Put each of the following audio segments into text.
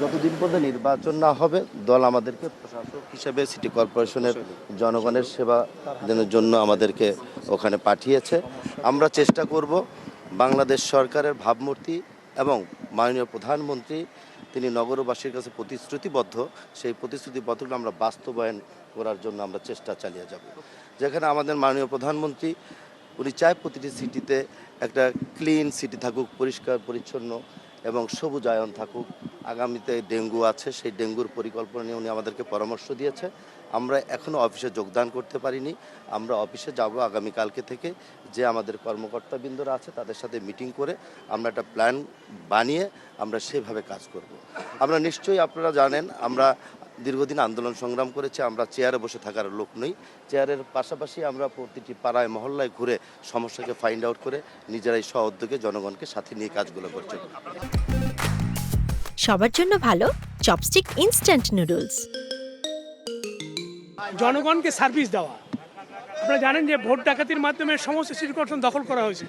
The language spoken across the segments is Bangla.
যতদিন পর্যন্ত নির্বাচন না হবে দল আমাদেরকে প্রশাসক হিসেবে সিটি কর্পোরেশনের জনগণের সেবা দেওয়ার জন্য আমাদেরকে ওখানে পাঠিয়েছে। আমরা চেষ্টা করব বাংলাদেশ সরকারের ভাবমূর্তি এবং মাননীয় প্রধানমন্ত্রী তিনি নগরবাসীর কাছে প্রতিশ্রুতিবদ্ধ, সেই প্রতিশ্রুতিবদ্ধগুলো আমরা বাস্তবায়ন করার জন্য আমরা চেষ্টা চালিয়ে যাব। যেখানে আমাদের মাননীয় প্রধানমন্ত্রী উনি চায় প্রতিটি সিটিতে একটা ক্লিন সিটি থাকুক, পরিষ্কার পরিচ্ছন্ন এবং সবুজায়ন থাকুক। আগামীতে ডেঙ্গু আছে, সেই ডেঙ্গুর পরিকল্পনা নিয়ে উনি আমাদেরকে পরামর্শ দিয়েছে। আমরা এখনও অফিসে যোগদান করতে পারিনি, আমরা অফিসে যাব আগামীকালকে থেকে। যে আমাদের কর্মকর্তাবৃন্দরা আছে তাদের সাথে মিটিং করে আমরা একটা প্ল্যান বানিয়ে আমরা সেভাবে কাজ করব। আমরা নিশ্চয়ই আপনারা জানেন আমরা দীর্ঘদিন আন্দোলন সংগ্রাম করেছি, আমরা চেয়ারে বসে থাকার লোক নই। চেয়ারের পাশাপাশি আমরা প্রতিটি পাড়ায় মহল্লায় ঘুরে সমস্যাকে ফাইন্ড আউট করে নিজেরাই স্ব-উদ্যোগে জনগণকে সাথে নিয়ে কাজগুলো করছি। সবার জন্য ভালো চপস্টিক ইনস্ট্যান্ট নুডলস। জনগণকে সার্ভিস দেওয়া। আপনারা জানেন যে ভোট ডাকাতির মাধ্যমে সমস্ত সিটি কর্পোরেশন দখল করা হয়েছে,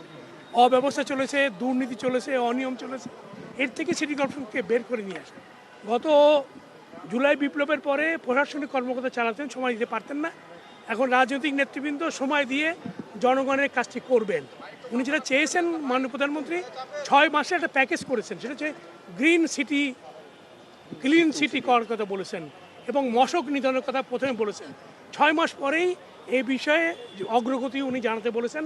অব্যবস্থা চলেছে, দুর্নীতি চলেছে, অনিয়ম চলেছে। এর থেকে সিটি কর্পোরেশনকে বের করে নিয়ে আসে। গত জুলাই বিপ্লবের পরে প্রশাসনিক কর্মকর্তা চালাতেন, সময় দিতে পারতেন না। এখন রাজনৈতিক নেতৃবৃন্দ সময় দিয়ে জনগণের কাজটি করবেন। উনি যেটা চেয়েছেন মাননীয় প্রধানমন্ত্রী 6 মাসে একটা প্যাকেজ করেছেন, সেটা হচ্ছে গ্রিন সিটি, ক্লিন সিটি করার কথা বলেছেন এবং মশক নিধনের কথা প্রথমে বলেছেন। 6 মাস পরেই এই বিষয়ে অগ্রগতি উনি জানাতে বলেছেন।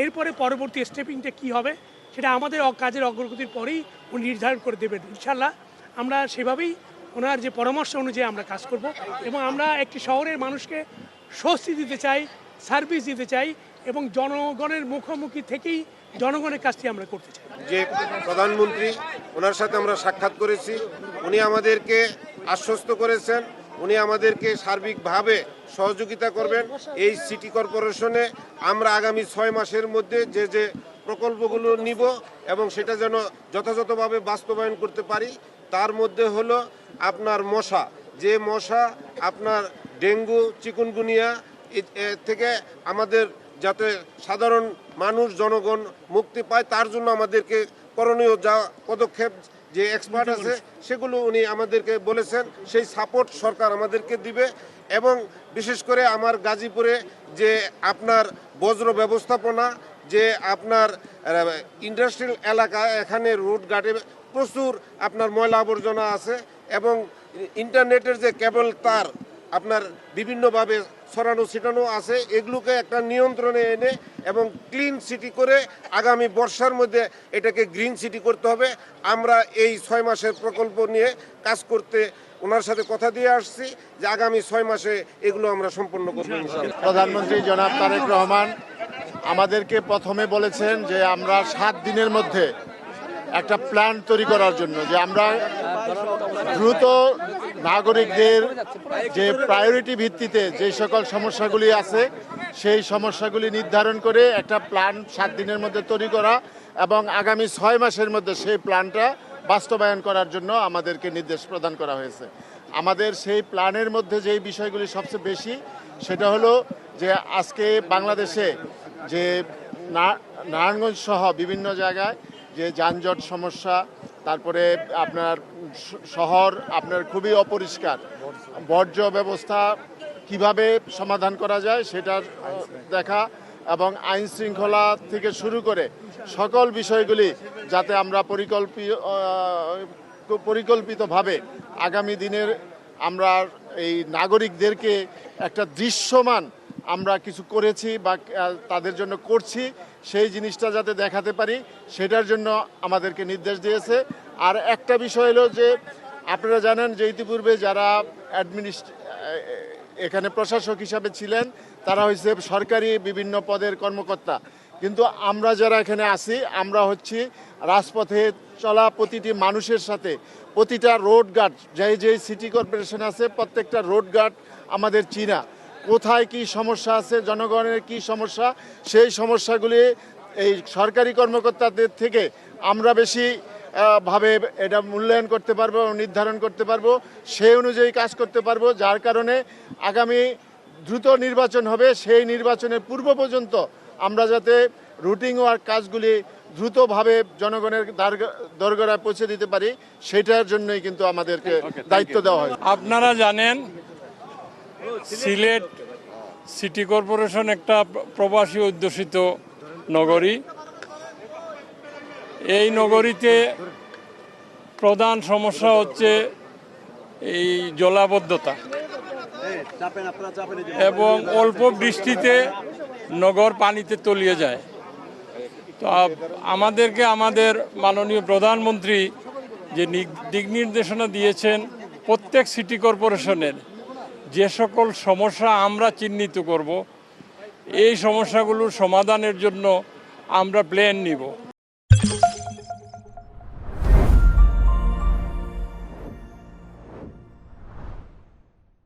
এরপরে পরবর্তী স্টেপিংটা কী হবে সেটা আমাদের কাজের অগ্রগতির পরেই উনি নির্ধারণ করে দেবেন। ইনশাল্লাহ আমরা সেভাবেই ওনার যে পরামর্শ অনুযায়ী আমরা কাজ করব এবং আমরা একটি শহরের মানুষকে স্বস্তি দিতে চাই, সার্ভিস দিতে চাই এবং জনগণের মুখোমুখি থেকেই জনগণের কাজটি আমরা করতে চাই। যে প্রধানমন্ত্রী ওনার সাথে আমরা সাক্ষাৎ করেছি, উনি আমাদেরকে আশ্বস্ত করেছেন উনি আমাদেরকে সার্বিকভাবে সহযোগিতা করবেন। এই সিটি কর্পোরেশনে আমরা আগামী 6 মাসের মধ্যে যে যে প্রকল্পগুলো নিব এবং সেটা যেন যথাযথভাবে বাস্তবায়ন করতে পারি। তার মধ্যে হলো আপনার মশা, যে মশা আপনার ডেঙ্গু, চিকুনগুনিয়া থেকে আমাদের যাতে সাধারণ মানুষ জনগণ মুক্তি পায় তার জন্য আমাদেরকে করণীয় যা পদক্ষেপ যে এক্সপার্ট আছে সেগুলো উনি আমাদেরকে বলেছেন, সেই সাপোর্ট সরকার আমাদেরকে দিবে। এবং বিশেষ করে আমার গাজীপুরে যে আপনার বজ্র ব্যবস্থাপনা, যে আপনার ইন্ডাস্ট্রিয়াল এলাকা, এখানে রোড ঘাটে প্রচুর আপনার ময়লা আবর্জনা আছে এবং ইন্টারনেটের যে কেবল তার আপনার বিভিন্নভাবে ছড়ানো ছিটানো আছে, এগুলোকে একটা নিয়ন্ত্রণে এনে এবং ক্লিন সিটি করে আগামী বর্ষার মধ্যে এটাকে গ্রিন সিটি করতে হবে। আমরা এই 6 মাসের প্রকল্প নিয়ে কাজ করতে ওনার সাথে কথা দিয়ে আসছি যে আগামী 6 মাসে এগুলো আমরা সম্পন্ন করব। প্রধানমন্ত্রী জনাব তারেক রহমান আমাদেরকে প্রথমে বলেছেন যে আমরা 7 দিনের মধ্যে একটা প্ল্যান তৈরি করার জন্য, যে আমরা দ্রুত নাগরিকদের যে প্রায়োরিটি ভিত্তিতে যে সকল সমস্যাগুলি আছে সেই সমস্যাগুলি নির্ধারণ করে একটা প্ল্যান 7 দিনের মধ্যে তৈরি করা এবং আগামী 6 মাসের মধ্যে সেই প্ল্যানটা বাস্তবায়ন করার জন্য আমাদেরকে নির্দেশ প্রদান করা হয়েছে। আমাদের সেই প্ল্যানের মধ্যে যেই বিষয়গুলি সবচেয়ে বেশি সেটা হলো যে আজকে বাংলাদেশে যে নারায়ণগঞ্জ সহ বিভিন্ন জায়গায় যে যানজট সমস্যা, তারপরে আপনার শহর আপনার খুবই অপরিষ্কার, বর্জ্য ব্যবস্থা কিভাবে সমাধান করা যায় সেটার দেখা এবং আইন শৃঙ্খলা থেকে শুরু করে সকল বিষয়গুলি যাতে আমরা পরিকল্পিতভাবে আগামী দিনের আমরা এই নাগরিকদেরকে একটা দৃশ্যমান আমরা কিছু করেছি বা তাদের জন্য করছি সেই জিনিসটা যাতে দেখাতে পারি সেটার জন্য আমাদেরকে নির্দেশ দিয়েছে। আর একটা বিষয় হলো যে আপনারা জানেন যে ইতিপূর্বে যারা এখানে প্রশাসক হিসাবে ছিলেন তারা হচ্ছে সরকারি বিভিন্ন পদের কর্মকর্তা, কিন্তু আমরা যারা এখানে আছি আমরা হচ্ছি রাজপথে চলা প্রতিটি মানুষের সাথে প্রতিটা রোডঘাট, যেই সিটি কর্পোরেশন আছে প্রত্যেকটা রোডঘাট আমাদের চিনা, কোথায় কি সমস্যা আছে, জনগণের কি সমস্যা, সেই সমস্যাগুলি এই সরকারি কর্মকর্তাদের থেকে আমরা বেশি ভাবে এটা মূল্যায়ন করতে পারবো, নির্ধারণ করতে পারবো, সেই অনুযায়ী কাজ করতে পারবো। যার কারণে আগামী দ্রুত নির্বাচন হবে, সেই নির্বাচনের পূর্ব পর্যন্ত আমরা যাতে রুটিন ওয়ার্ক কাজগুলি দ্রুতভাবে জনগণের দরগড়ায় পৌঁছে দিতে পারি, সেটার জন্যই কিন্তু আমাদেরকে দায়িত্ব দেওয়া হয়। আপনারা জানেন সিলেট সিটি কর্পোরেশন একটা প্রবাসী অধ্যুষিত নগরী। এই নগরীতে প্রধান সমস্যা হচ্ছে এই জলাবদ্ধতা এবং অল্প বৃষ্টিতে নগর পানিতে তলিয়ে যায়। তো আমাদেরকে আমাদের মাননীয় প্রধানমন্ত্রী যে দিক নির্দেশনা দিয়েছেন, প্রত্যেক সিটি কর্পোরেশনের যে সকল সমস্যা আমরা চিহ্নিত করব, এই সমস্যাগুলোর সমাধানের জন্য আমরা প্ল্যান নিব।